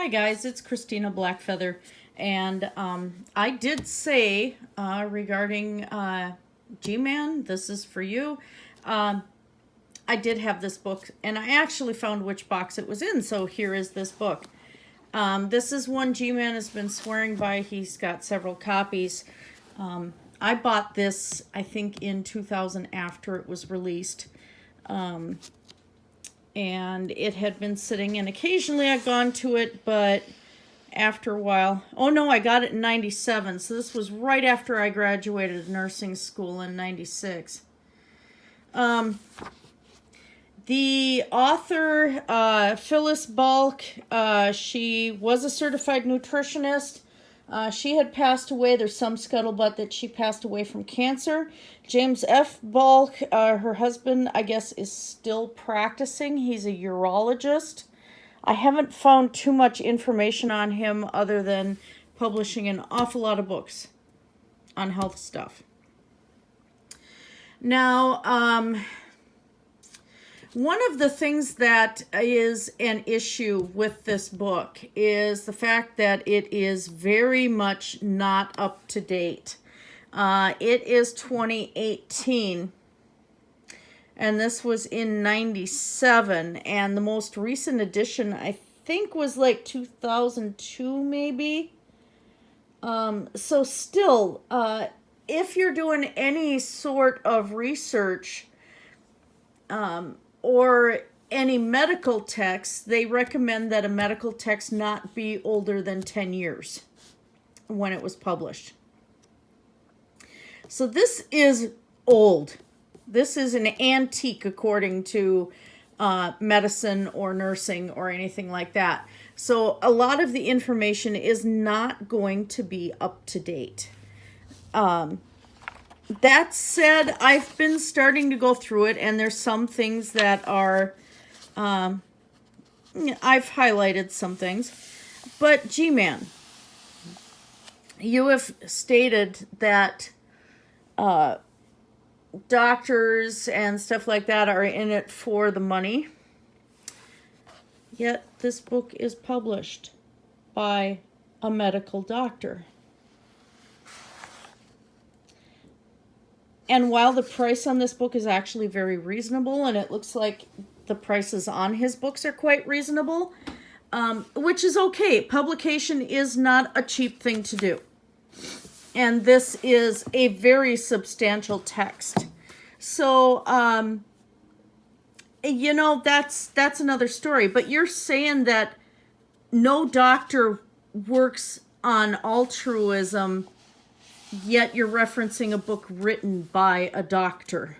Hi guys, it's Christina Blackfeather, and I did say regarding GMan, this is for you. I did have this book, and I actually found which box it was in, so here is this book. This is one GMan has been swearing by. He's got several copies. I bought this, I think, in 2000 after it was released. And it had been sitting, and occasionally I've gone to it, but after a while, oh no, I got it in 97, so this was right after I graduated nursing school in 96. The author, Phyllis Balk, she was a certified nutritionist. She had passed away. There's some scuttlebutt that she passed away from cancer. James F. Balk, her husband, I guess, is still practicing. He's a urologist. I haven't found too much information on him other than publishing an awful lot of books on health stuff. Now, one of the things that is an issue with this book is the fact that it is very much not up to date. It is 2018, and this was in 97, and the most recent edition, I think, was like 2002 maybe. So still, if you're doing any sort of research, or any medical text, they recommend that a medical text not be older than 10 years when it was published. So this is old. This is an antique according to medicine or nursing or anything like that. So a lot of the information is not going to be up to date. That said, I've been starting to go through it, and there's some things that are, I've highlighted some things. But GMan, you have stated that doctors and stuff like that are in it for the money. Yet this book is published by a medical doctor. And while the price on this book is actually very reasonable, and it looks like the prices on his books are quite reasonable, which is okay. Publication is not a cheap thing to do. And this is a very substantial text. So, you know, that's another story. But you're saying that no doctor works on altruism, yet you're referencing a book written by a doctor.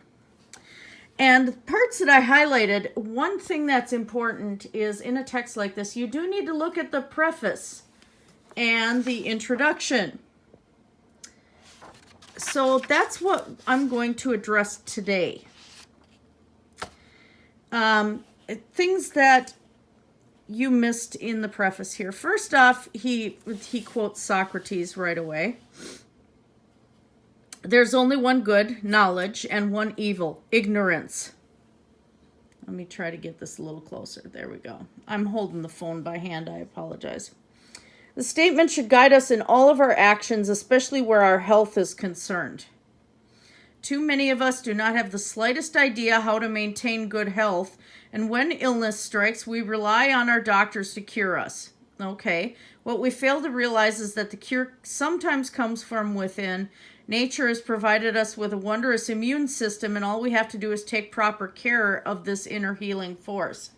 And parts that I highlighted, one thing that's important is in a text like this, you do need to look at the preface and the introduction. So that's what I'm going to address today. Things that you missed in the preface here. First off, he quotes Socrates right away. There's only one good, knowledge, and one evil, ignorance. Let me try to get this a little closer. There we go. I'm holding the phone by hand. I apologize. The statement should guide us in all of our actions, especially where our health is concerned. Too many of us do not have the slightest idea how to maintain good health, and when illness strikes, we rely on our doctors to cure us. Okay, what we fail to realize is that the cure sometimes comes from within. Nature has provided us with a wondrous immune system, and all we have to do is take proper care of this inner healing force.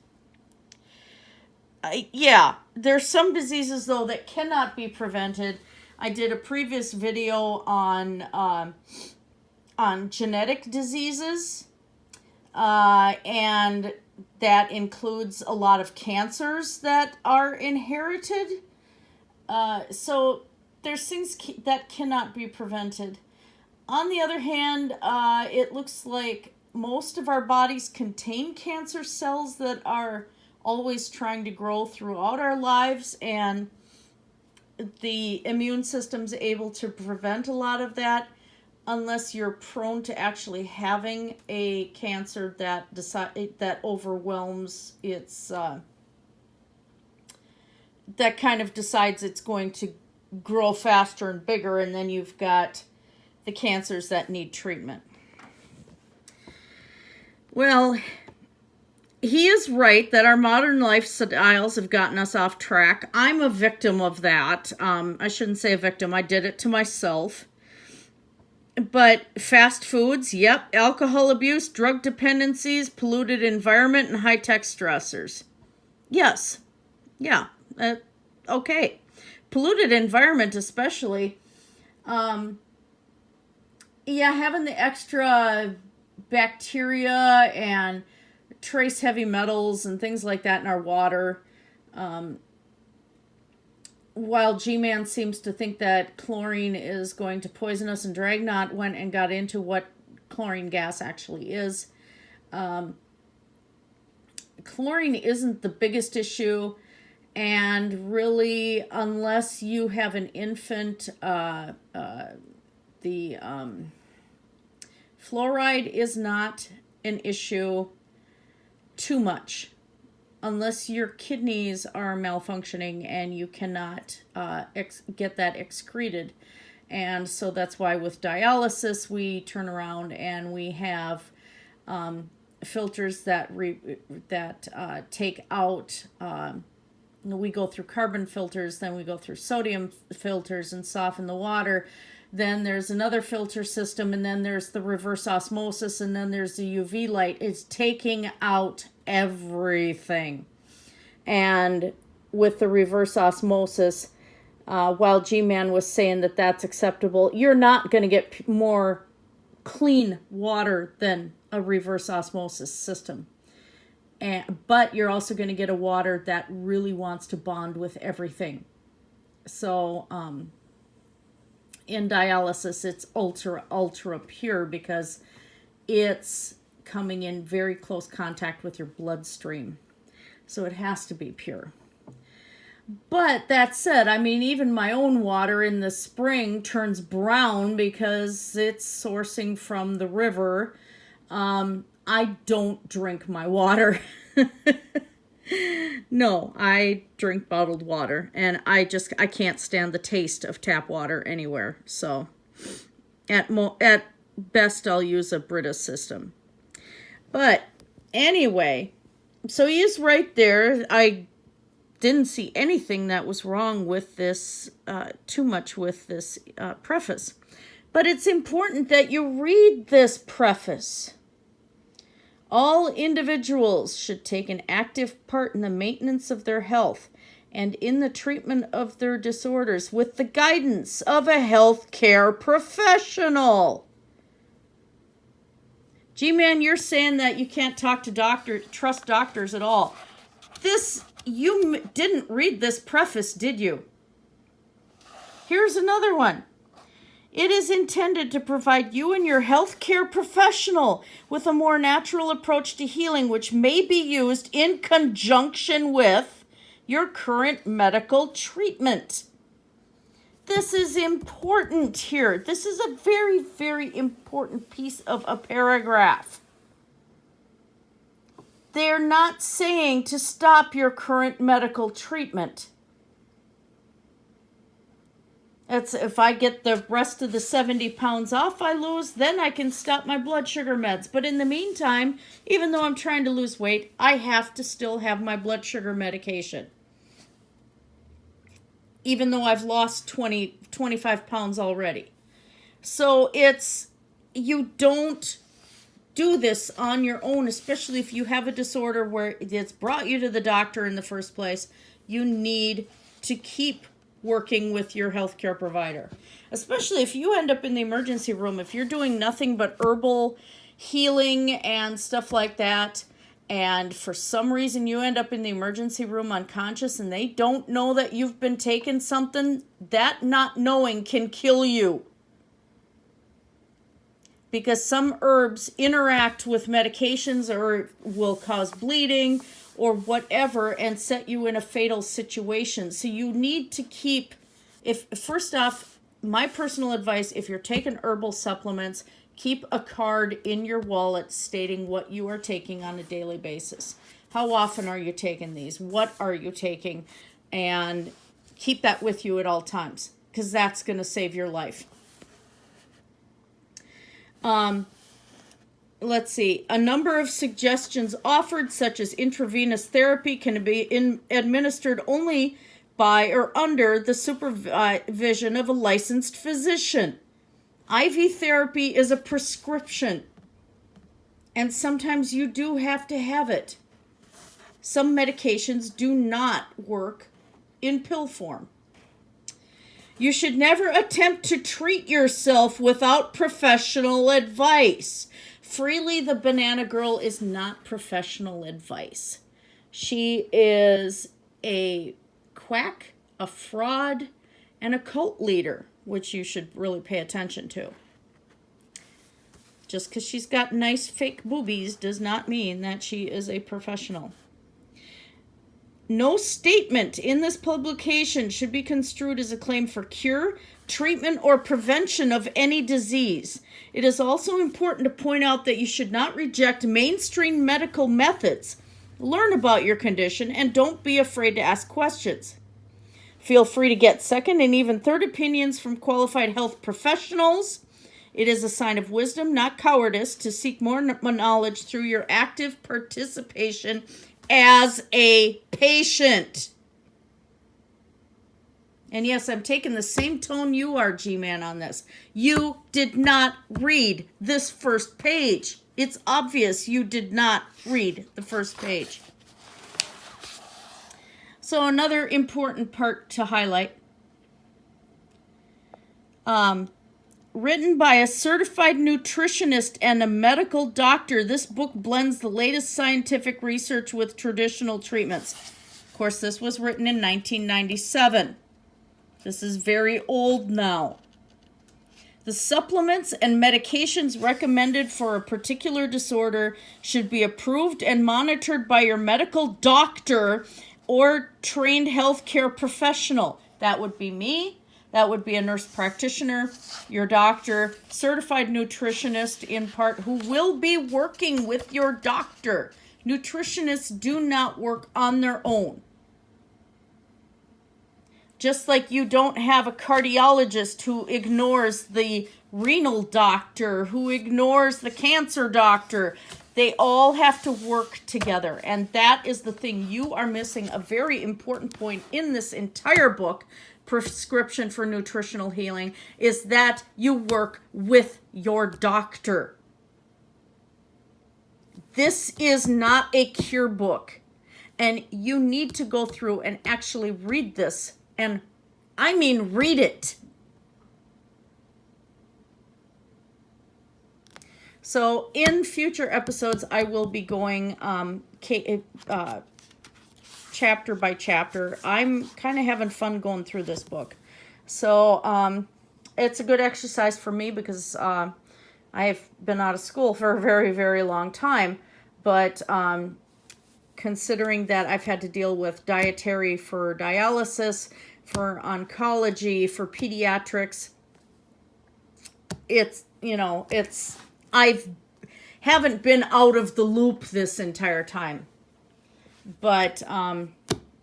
Yeah, there's some diseases, though, that cannot be prevented. I did a previous video on genetic diseases, and that includes a lot of cancers that are inherited. So there's things that cannot be prevented. On the other hand, it looks like most of our bodies contain cancer cells that are always trying to grow throughout our lives, and the immune system's able to prevent a lot of that unless you're prone to actually having a cancer that overwhelms its that kind of decides it's going to grow faster and bigger, and then you've got the cancers that need treatment. Well, he is right that our modern lifestyles have gotten us off track. I'm a victim of that. I shouldn't say a victim. I did it to myself. But fast foods, yep. Alcohol abuse, drug dependencies, polluted environment, and high-tech stressors. Yes. Yeah. Okay. Polluted environment especially. Having the extra bacteria and trace heavy metals and things like that in our water. While GMan seems to think that chlorine is going to poison us, and Dragnot went and got into what chlorine gas actually is. Chlorine isn't the biggest issue, and really, unless you have an infant, the fluoride is not an issue too much, unless your kidneys are malfunctioning and you cannot get that excreted. And so that's why with dialysis we turn around and we have filters that take out. We go through carbon filters, then we go through sodium filters and soften the water. Then there's another filter system, and then there's the reverse osmosis, and then there's the UV light. It's taking out everything. And with the reverse osmosis, while GMan was saying that that's acceptable, you're not going to get more clean water than a reverse osmosis system. But you're also going to get a water that really wants to bond with everything. So, in dialysis, it's ultra pure because it's coming in very close contact with your bloodstream. So it has to be pure. But that said, I mean, even my own water in the spring turns brown because it's sourcing from the river. I don't drink my water. No, I drink bottled water, and I can't stand the taste of tap water anywhere. So at best I'll use a Brita system. But anyway, so he is right there. I didn't see anything that was wrong with this, too much with this preface. But it's important that you read this preface. All individuals should take an active part in the maintenance of their health and in the treatment of their disorders with the guidance of a healthcare professional. GMan, you're saying that you can't trust doctors at all. You didn't read this preface, did you? Here's another one. It is intended to provide you and your healthcare professional with a more natural approach to healing, which may be used in conjunction with your current medical treatment. This is important here. This is a very, very important piece of a paragraph. They're not saying to stop your current medical treatment. It's if I get the rest of the 70 pounds off I lose, then I can stop my blood sugar meds. But in the meantime, even though I'm trying to lose weight, I have to still have my blood sugar medication. Even though I've lost 25 pounds already. So you don't do this on your own, especially if you have a disorder where it's brought you to the doctor in the first place. You need to keep working with your healthcare provider, especially if you end up in the emergency room. If you're doing nothing but herbal healing and stuff like that, and for some reason you end up in the emergency room unconscious and they don't know that you've been taking something, that not knowing can kill you. Because some herbs interact with medications or will cause bleeding or whatever and set you in a fatal situation. So you need to keep, first off, my personal advice, if you're taking herbal supplements, keep a card in your wallet stating what you are taking on a daily basis. How often are you taking these? What are you taking? And keep that with you at all times, because that's going to save your life. Let's see. A number of suggestions offered, such as intravenous therapy, can be administered only by or under the supervision of a licensed physician. IV therapy is a prescription, and sometimes you do have to have it. Some medications do not work in pill form. You should never attempt to treat yourself without professional advice. Freely the Banana Girl is not professional advice. She is a quack, a fraud, and a cult leader, which you should really pay attention to. Just because she's got nice fake boobies does not mean that she is a professional. No statement in this publication should be construed as a claim for cure, treatment, or prevention of any disease. It is also important to point out that you should not reject mainstream medical methods. Learn about your condition and don't be afraid to ask questions. Feel free to get second and even third opinions from qualified health professionals. It is a sign of wisdom, not cowardice, to seek more knowledge through your active participation as a patient. And yes, I'm taking the same tone you are, GMan, on this. You did not read this first page. It's obvious you did not read the first page. So another important part to highlight. Written by a certified nutritionist and a medical doctor, this book blends the latest scientific research with traditional treatments. Of course, this was written in 1997. This is very old now. The supplements and medications recommended for a particular disorder should be approved and monitored by your medical doctor or trained healthcare professional. That would be me. That would be a nurse practitioner, your doctor, certified nutritionist in part, who will be working with your doctor. Nutritionists do not work on their own. Just like you don't have a cardiologist who ignores the renal doctor, who ignores the cancer doctor. They all have to work together. And that is the thing. You are missing a very important point in this entire book, Prescription for Nutritional Healing, is that you work with your doctor. This is not a cure book. And you need to go through and actually read this. And I mean read it. So in future episodes, I will be going chapter by chapter. I'm kind of having fun going through this book. So it's a good exercise for me because I've been out of school for a very, very long time. But considering that I've had to deal with dietary for dialysis, for oncology, for pediatrics, I haven't been out of the loop this entire time. But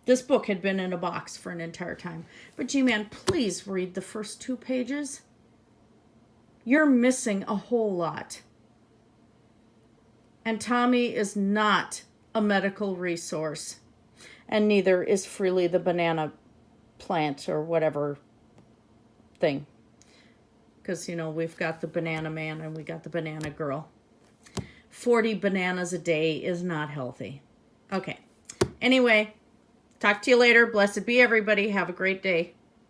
this book had been in a box for an entire time. But GMan, please read the first 2 pages. You're missing a whole lot. And Tommy is not a medical resource. And neither is Freely the Banana Plant or whatever thing. Because, we've got the Banana Man and we got the Banana Girl. 40 bananas a day is not healthy. Okay. Anyway, talk to you later. Blessed be everybody. Have a great day.